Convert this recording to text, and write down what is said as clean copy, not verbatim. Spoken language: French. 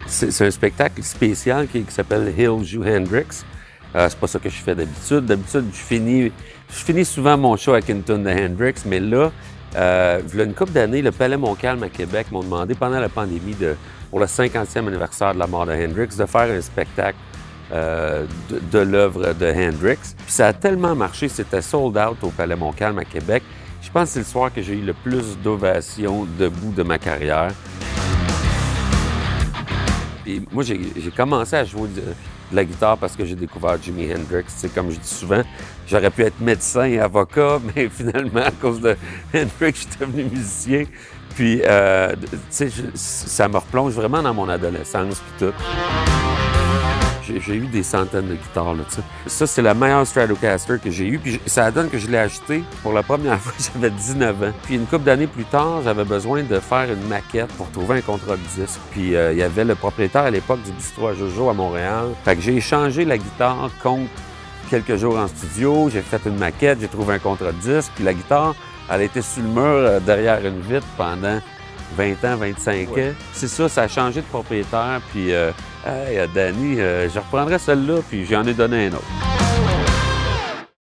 C'est un spectacle spécial qui s'appelle Hill joue Hendrix. C'est pas ça que je fais d'habitude. D'habitude, je finis souvent mon show avec une tune de Hendrix, mais là, il y a une couple d'années, le Palais Montcalm à Québec m'ont demandé, pendant la pandémie, pour le 50e anniversaire de la mort de Hendrix, de faire un spectacle de l'œuvre de Hendrix. Puis ça a tellement marché, c'était sold out au Palais Montcalm à Québec. Je pense que c'est le soir que j'ai eu le plus d'ovations debout de ma carrière. Et moi, j'ai commencé à jouer de la guitare parce que j'ai découvert Jimi Hendrix. C'est comme je dis souvent, j'aurais pu être médecin et avocat, mais finalement, à cause de Hendrix, je suis devenu musicien. Puis, ça me replonge vraiment dans mon adolescence puis tout. J'ai eu des centaines de guitares, là, tu sais. Ça, c'est la meilleure Stratocaster que j'ai eue. Puis ça donne que je l'ai acheté pour la première fois, j'avais 19 ans. Puis une couple d'années plus tard, j'avais besoin de faire une maquette pour trouver un contrat de disque. Puis il y avait le propriétaire à l'époque du bistrot à Jojo à Montréal. Fait que j'ai échangé la guitare contre quelques jours en studio. J'ai fait une maquette, j'ai trouvé un contrat de disque. Puis la guitare, elle était sur le mur derrière une vitre pendant 20 ans, 25 ans. C'est ça, ça a changé de propriétaire. Puis, hey, Danny, je reprendrai celle-là, puis j'en ai donné un autre.